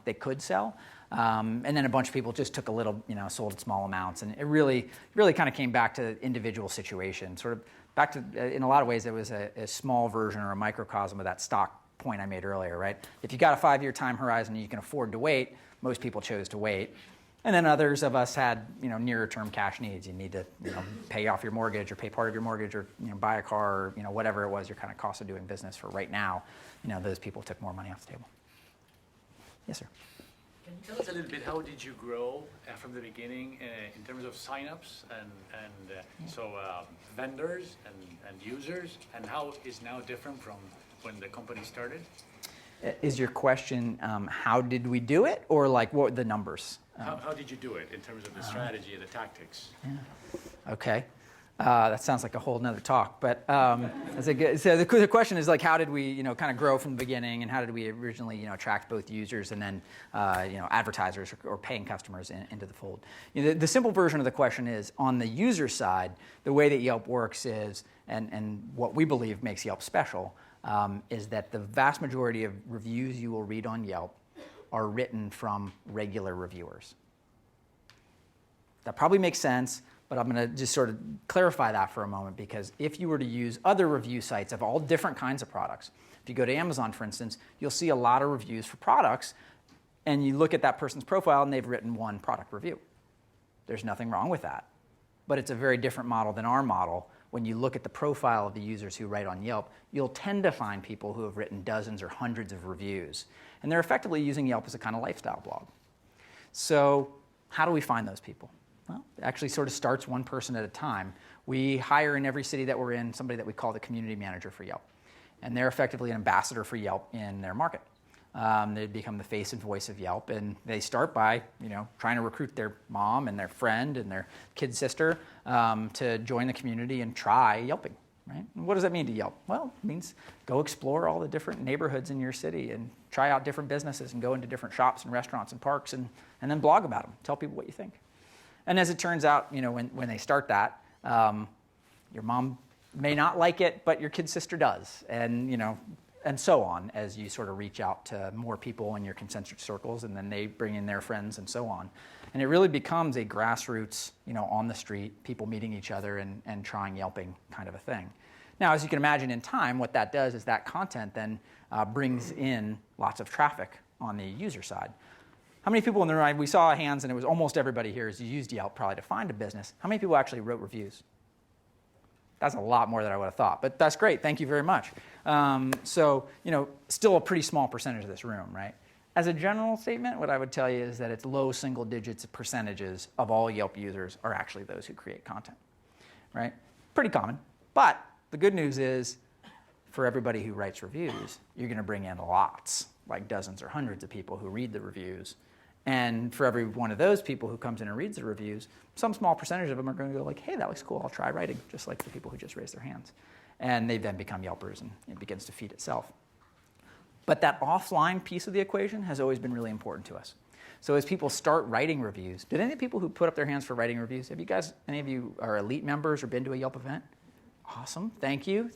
they could sell, and then a bunch of people just took a little, sold small amounts, and it really kind of came back to individual situation. Sort of back to, in a lot of ways, it was a small version or a microcosm of that stock point I made earlier, right? If you got a 5-year time horizon and you can afford to wait, most people chose to wait. And then others of us had, nearer term cash needs. You need to, pay off your mortgage or pay part of your mortgage or, buy a car or, whatever it was, your kind of cost of doing business for right now. Those people took more money off the table. Yes, sir. Can you tell us a little bit how did you grow from the beginning in terms of signups and vendors and users, and how is now different from when the company started? Is your question how did we do it, or like what were the numbers? How did you do it in terms of the strategy and the tactics? Yeah. Okay. That sounds like a whole nother talk, but so the question is like, how did we, kind of grow from the beginning, and how did we originally, attract both users and then, advertisers or paying customers into the fold? The simple version of the question is, on the user side, the way that Yelp works is, and what we believe makes Yelp special, is that the vast majority of reviews you will read on Yelp are written from regular reviewers. That probably makes sense, but I'm going to just sort of clarify that for a moment, because if you were to use other review sites of all different kinds of products, if you go to Amazon, for instance, you'll see a lot of reviews for products, and you look at that person's profile and they've written one product review. There's nothing wrong with that, but it's a very different model than our model. When you look at the profile of the users who write on Yelp, you'll tend to find people who have written dozens or hundreds of reviews, and they're effectively using Yelp as a kind of lifestyle blog. So how do we find those people? Well, it actually sort of starts one person at a time. We hire in every city that we're in somebody that we call the community manager for Yelp, and they're effectively an ambassador for Yelp in their market. They become the face and voice of Yelp, and they start by, trying to recruit their mom and their friend and their kid sister to join the community and try Yelping, right? And what does that mean to Yelp? Well, it means go explore all the different neighborhoods in your city and try out different businesses and go into different shops and restaurants and parks and then blog about them. Tell people what you think. And as it turns out, when they start that, your mom may not like it, but your kid's sister does, and so on, as you sort of reach out to more people in your concentric circles, and then they bring in their friends and so on. And it really becomes a grassroots, on the street, people meeting each other and trying Yelping kind of a thing. Now, as you can imagine in time, what that does is that content then brings in lots of traffic on the user side. How many people in the room, we saw hands, and it was almost everybody here, as you used Yelp probably to find a business. How many people actually wrote reviews? That's a lot more than I would have thought, but that's great. Thank you very much. So, still a pretty small percentage of this room, right? As a general statement, what I would tell you is that it's low single digits percentages of all Yelp users are actually those who create content, right? Pretty common. But the good news is, for everybody who writes reviews, you're going to bring in lots, like dozens or hundreds of people who read the reviews. And for every one of those people who comes in and reads the reviews, some small percentage of them are going to go like, hey, that looks cool, I'll try writing, just like the people who just raised their hands. And they then become Yelpers, and it begins to feed itself. But that offline piece of the equation has always been really important to us. So as people start writing reviews, did any of the people who put up their hands for writing reviews, any of you are elite members or been to a Yelp event? Awesome, thank you.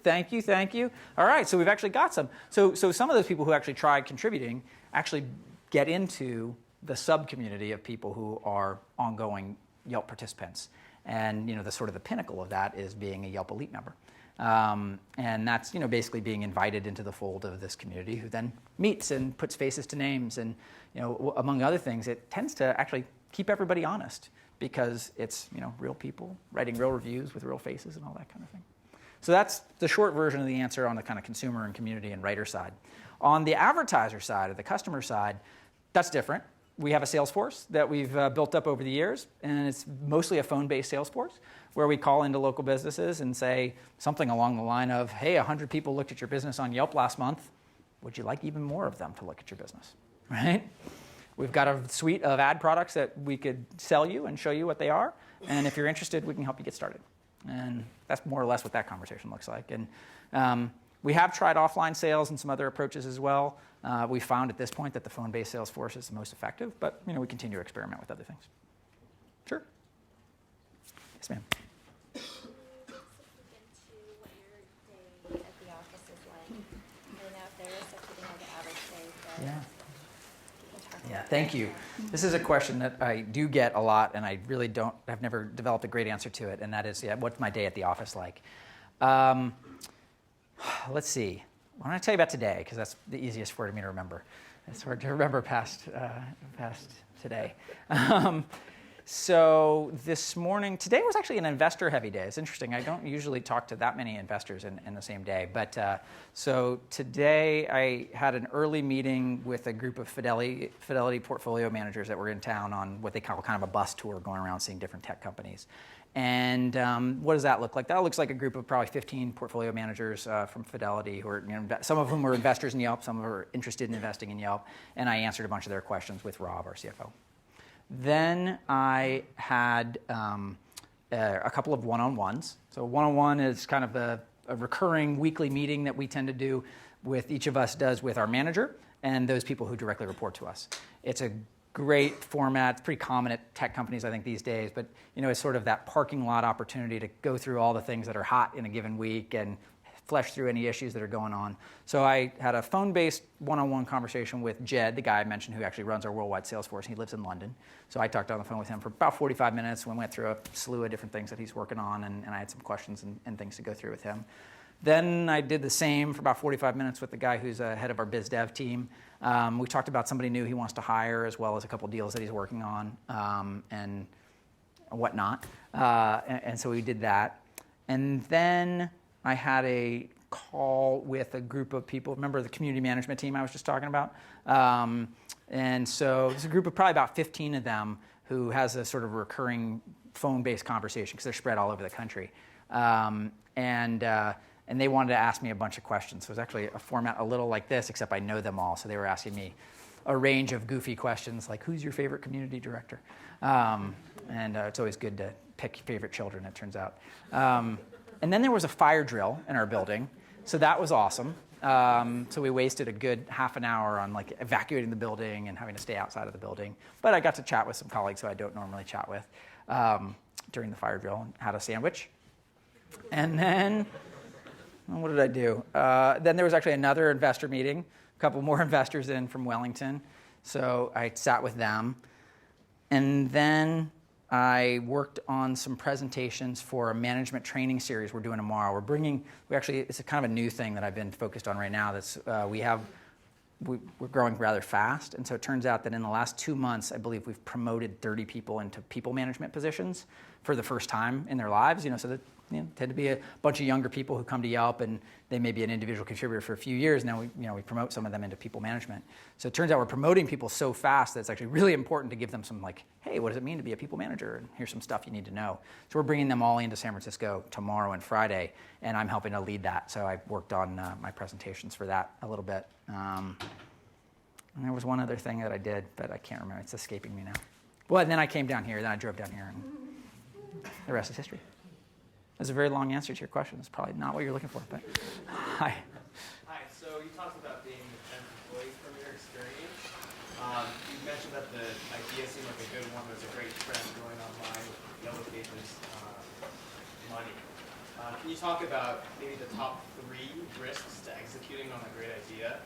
All right, so we've actually got some. So some of those people who actually tried contributing actually get into the sub-community of people who are ongoing Yelp participants. And the sort of the pinnacle of that is being a Yelp Elite member. And that's basically being invited into the fold of this community, who then meets and puts faces to names. And among other things, it tends to actually keep everybody honest, because it's real people writing real reviews with real faces and all that kind of thing. So that's the short version of the answer on the kind of consumer and community and writer side. On the advertiser side, or the customer side, that's different. We have a sales force that we've built up over the years, and it's mostly a phone-based sales force where we call into local businesses and say something along the line of, hey, 100 people looked at your business on Yelp last month. Would you like even more of them to look at your business, right? We've got a suite of ad products that we could sell you and show you what they are, and if you're interested, we can help you get started. And that's more or less what that conversation looks like. And we have tried offline sales and some other approaches as well. We found at this point that the phone-based sales force is the most effective, but we continue to experiment with other things. Sure. Yes, ma'am. Into what your day at the office is like. I know if there is such a thing like an average day, but Yeah. people talk Yeah, about thank that. you. This is a question that I do get a lot, and I really I've never developed a great answer to it, and that is, what's my day at the office like? Let's see. Why don't I tell you about today, because that's the easiest for me to remember. It's hard to remember past today. So this morning, today was actually an investor-heavy day. It's interesting. I don't usually talk to that many investors in the same day. But so today I had an early meeting with a group of Fidelity portfolio managers that were in town on what they call kind of a bus tour, going around seeing different tech companies. And what does that look like? That looks like a group of probably 15 portfolio managers from Fidelity, who are, some of whom were investors in Yelp, some of them are interested in investing in Yelp, and I answered a bunch of their questions with Rob, our CFO. Then I had a couple of one-on-ones. So one-on-one is kind of a recurring weekly meeting that we tend to do with each of us does with our manager and those people who directly report to us. It's a great format. It's pretty common at tech companies, I think, these days. But it's sort of that parking lot opportunity to go through all the things that are hot in a given week and flesh through any issues that are going on. So I had a phone-based one-on-one conversation with Jed, the guy I mentioned who actually runs our worldwide sales force. He lives in London. So I talked on the phone with him for about 45 minutes. We went through a slew of different things that he's working on, and I had some questions and things to go through with him. Then I did the same for about 45 minutes with the guy who's head of our biz dev team. We talked about somebody new he wants to hire, as well as a couple deals that he's working on and whatnot. And so we did that. And then I had a call with a group of people. Remember the community management team I was just talking about? And so it's a group of probably about 15 of them who has a sort of recurring phone-based conversation, because they're spread all over the country. And they wanted to ask me a bunch of questions. So it was actually a format a little like this, except I know them all. So they were asking me a range of goofy questions, like, who's your favorite community director? And it's always good to pick your favorite children, it turns out. And then there was a fire drill in our building. So that was awesome. So we wasted a good half an hour on evacuating the building and having to stay outside of the building. But I got to chat with some colleagues who I don't normally chat with. during the fire drill and had a sandwich. And then, what did I do? Then there was actually another investor meeting, a couple more investors in from Wellington. So I sat with them. And then I worked on some presentations for a management training series we're doing tomorrow. It's a kind of a new thing that I've been focused on right now. We're growing rather fast. And so it turns out that in the last 2 months, I believe we've promoted 30 people into people management positions for the first time in their lives. So that tend to be a bunch of younger people who come to Yelp, and they may be an individual contributor for a few years. Now we promote some of them into people management. So it turns out we're promoting people so fast that it's actually really important to give them some hey, what does it mean to be a people manager? And here's some stuff you need to know. So we're bringing them all into San Francisco tomorrow and Friday, and I'm helping to lead that. So I worked on my presentations for that a little bit. And there was one other thing that I did, but I can't remember. It's escaping me now. Well, and then I came down here. Then I drove down here, and the rest is history. That's a very long answer to your question. It's probably not what you're looking for, but hi. Hi, so you talked about being the 10th employee from your experience. You mentioned that the idea seemed like a good one. There's a great trend going online with Yellow Pages money. Can you talk about maybe the top 3 risks to executing on a great idea?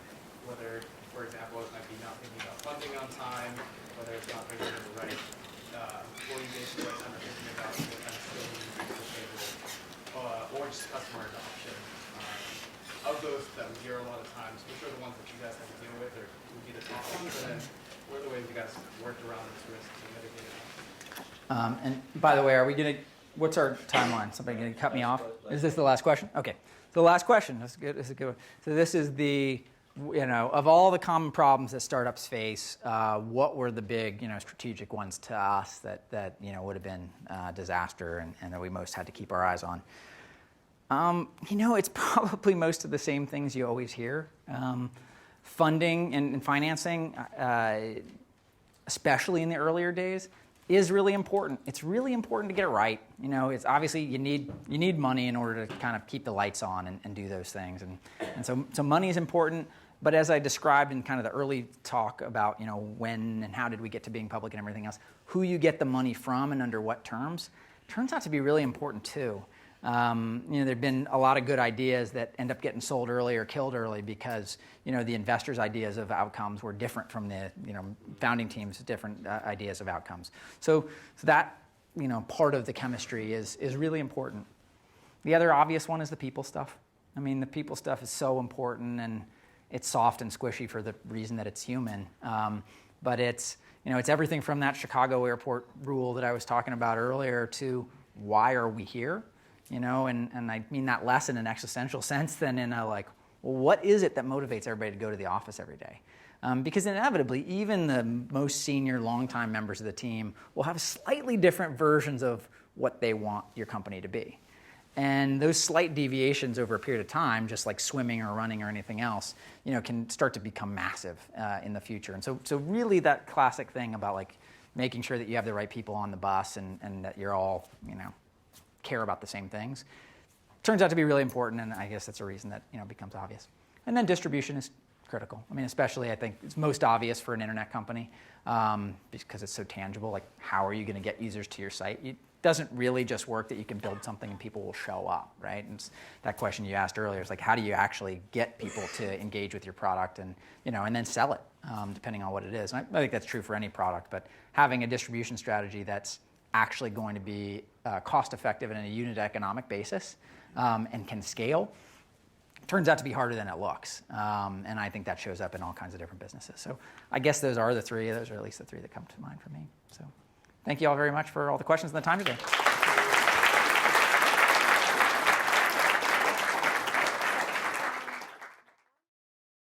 Whether, for example, it might be not thinking about funding on time, whether it's not bringing in the right employee base, the right time, or thinking about what kind of skills you bring to the table, or just customer adoption. Of those that we hear a lot of times, which are the ones that you guys have to deal with, or would be the top ones, and then what are the ways you guys worked around these risks and mitigated them? And by the way, what's our timeline? Somebody going to cut me off? Is this the last question? Okay. So the last question. That's good. That's a good one. So this is of all the common problems that startups face, what were the big, strategic ones to us that would have been disaster and that we most had to keep our eyes on? It's probably most of the same things you always hear. Funding and financing, especially in the earlier days, is really important. It's really important to get it right. It's obviously you need money in order to kind of keep the lights on and do those things. And so money is important. But as I described in kind of the early talk about when and how did we get to being public and everything else, who you get the money from and under what terms turns out to be really important too. There've been a lot of good ideas that end up getting sold early or killed early because the investors' ideas of outcomes were different from the founding team's different ideas of outcomes. So that part of the chemistry is really important. The other obvious one is the people stuff. I mean, the people stuff is so important, and it's soft and squishy for the reason that it's human. But it's everything from that Chicago airport rule that I was talking about earlier to why are we here? And I mean that less in an existential sense than in a what is it that motivates everybody to go to the office every day? Because inevitably, even the most senior, longtime members of the team will have slightly different versions of what they want your company to be. And those slight deviations over a period of time, just like swimming or running or anything else, can start to become massive in the future. And so really that classic thing about making sure that you have the right people on the bus and that you're all, care about the same things, turns out to be really important, and I guess that's a reason that becomes obvious. And then distribution is critical. I mean, especially I think it's most obvious for an internet company because it's so tangible. How are you going to get users to your site? It doesn't really just work that you can build something and people will show up, right? And that question you asked earlier is how do you actually get people to engage with your product and then sell it depending on what it is. And I think that's true for any product, but having a distribution strategy that's actually going to be cost effective and a unit economic basis and can scale turns out to be harder than it looks. And I think that shows up in all kinds of different businesses. So I guess those are the 3. Those are at least the 3 that come to mind for me. So thank you all very much for all the questions and the time today.